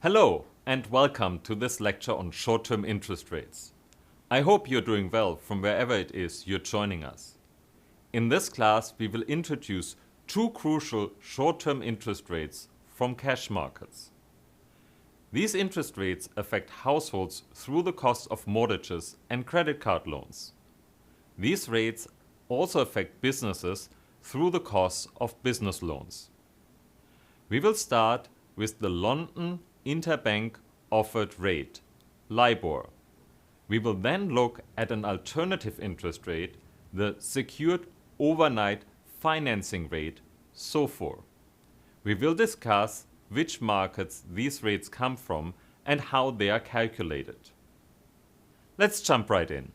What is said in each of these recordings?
Hello and welcome to this lecture on short-term interest rates. I hope you're doing well from wherever it is you're joining us. In this class, we will introduce two crucial short-term interest rates from cash markets. These interest rates affect households through the cost of mortgages and credit card loans. These rates also affect businesses through the costs of business loans. We will start with the London Interbank Offered Rate, LIBOR. We will then look at an alternative interest rate, the Secured Overnight Financing Rate, SOFR. We will discuss which markets these rates come from and how they are calculated. Let's jump right in.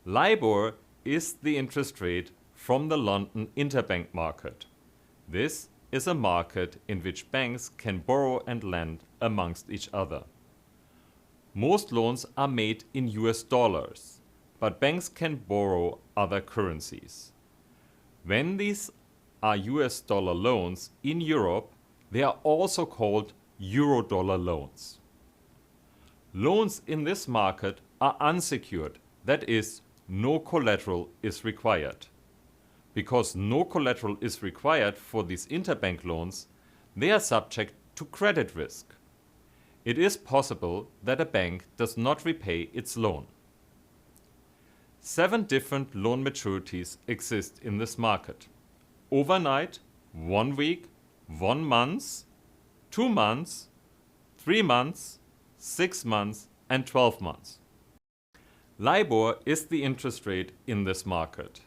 LIBOR is the interest rate from the London interbank market. This is a market in which banks can borrow and lend amongst each other. Most loans are made in US dollars, but banks can borrow other currencies. When these are US dollar loans in Europe, they are also called Euro-dollar loans. Loans in this market are unsecured, that is, no collateral is required. Because no collateral is required for these interbank loans, they are subject to credit risk. It is possible that a bank does not repay its loan. 7 different loan maturities exist in this market: overnight, 1 week, 1 month, 2 months, 3 months, 6 months, and 12 months. LIBOR is the interest rate in this market.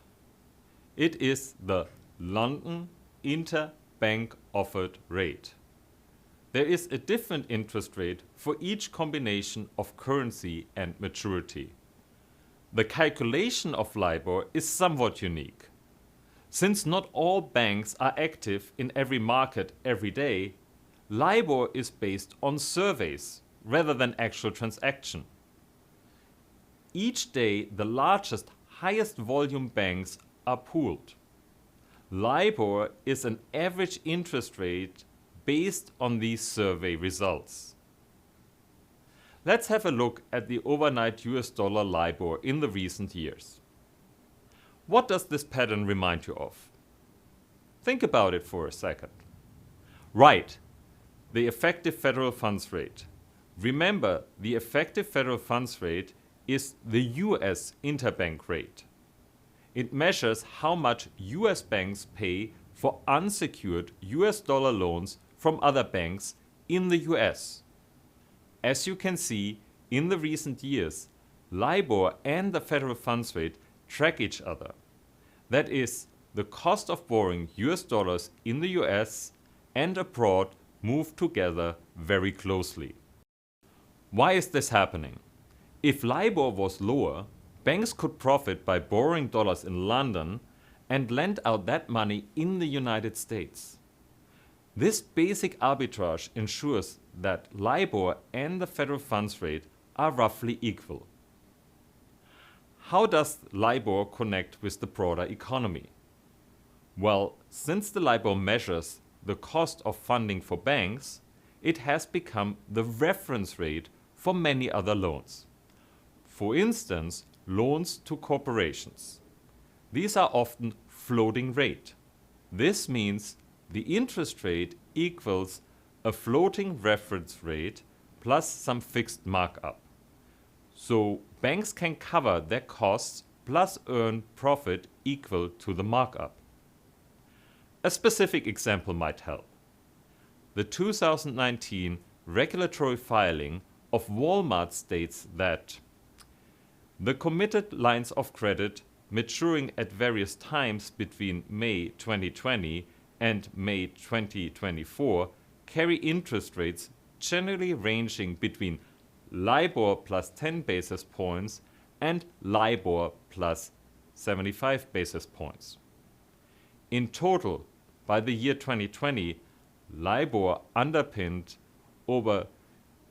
It is the London Interbank Offered Rate. There is a different interest rate for each combination of currency and maturity. The calculation of LIBOR is somewhat unique. Since not all banks are active in every market every day, LIBOR is based on surveys rather than actual transaction. Each day, the largest, highest volume banks are pooled. LIBOR is an average interest rate based on these survey results. Let's have a look at the overnight US dollar LIBOR in the recent years. What does this pattern remind you of? Think about it for a second. Right, the effective federal funds rate. Remember, the effective federal funds rate is the US interbank rate. It measures how much US banks pay for unsecured US dollar loans from other banks in the US. As you can see, in the recent years, LIBOR and the federal funds rate track each other. That is, the cost of borrowing US dollars in the US and abroad move together very closely. Why is this happening? If LIBOR was lower, banks could profit by borrowing dollars in London and lend out that money in the United States. This basic arbitrage ensures that LIBOR and the federal funds rate are roughly equal. How does LIBOR connect with the broader economy? Well, since the LIBOR measures the cost of funding for banks, it has become the reference rate for many other loans. For instance, loans to corporations. These are often floating rate. This means the interest rate equals a floating reference rate plus some fixed markup. So banks can cover their costs plus earn profit equal to the markup. A specific example might help. The 2019 regulatory filing of Walmart states that the committed lines of credit maturing at various times between May 2020 and May 2024 carry interest rates generally ranging between LIBOR plus 10 basis points and LIBOR plus 75 basis points. In total, by the year 2020, LIBOR underpinned over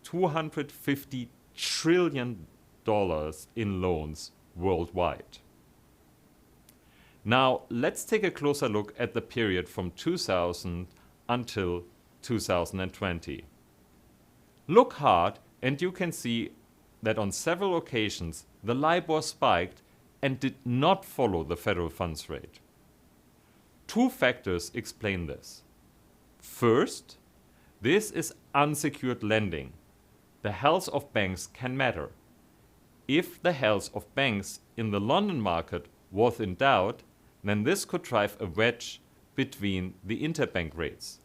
$250 trillion in loans worldwide. Now, let's take a closer look at the period from 2000 until 2020. Look hard and you can see that on several occasions the LIBOR spiked and did not follow the federal funds rate. Two factors explain this. First, this is unsecured lending. The health of banks can matter. If the health of banks in the London market was in doubt, then this could drive a wedge between the interbank rates.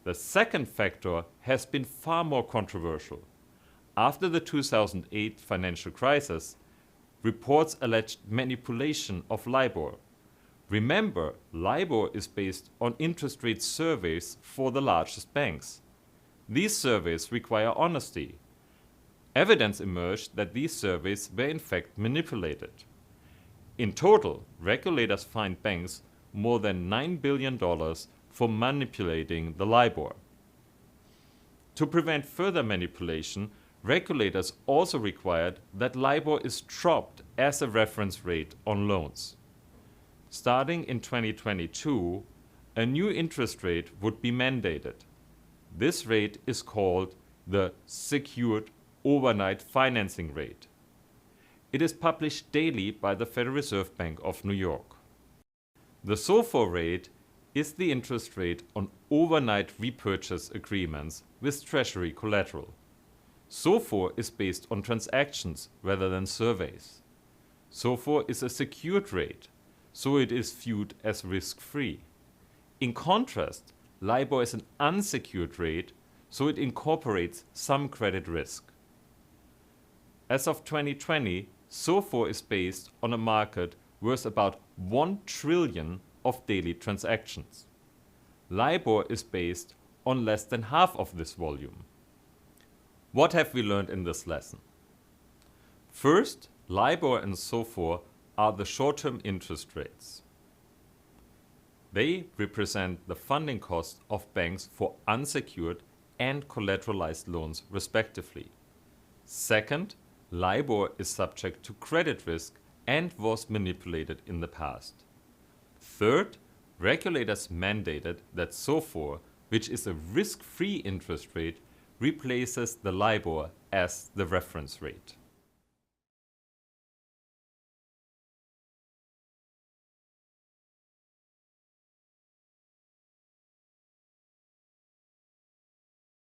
The second factor has been far more controversial. After the 2008 financial crisis, reports alleged manipulation of LIBOR. Remember, LIBOR is based on interest rate surveys for the largest banks. These surveys require honesty. Evidence emerged that these surveys were in fact manipulated. In total, regulators fined banks more than $9 billion for manipulating the LIBOR. To prevent further manipulation, regulators also required that LIBOR is dropped as a reference rate on loans. Starting in 2022, a new interest rate would be mandated. This rate is called the Secured Overnight Financing Rate. It is published daily by the Federal Reserve Bank of New York. The SOFR rate is the interest rate on overnight repurchase agreements with Treasury collateral. SOFR is based on transactions rather than surveys. SOFR is a secured rate, so it is viewed as risk-free. In contrast, LIBOR is an unsecured rate, so it incorporates some credit risk. As of 2020, SOFR is based on a market worth about 1 trillion of daily transactions. LIBOR is based on less than half of this volume. What have we learned in this lesson? First, LIBOR and SOFR are the short-term interest rates. They represent the funding cost of banks for unsecured and collateralized loans respectively. Second, LIBOR is subject to credit risk and was manipulated in the past. Third, regulators mandated that SOFR, which is a risk-free interest rate, replaces the LIBOR as the reference rate.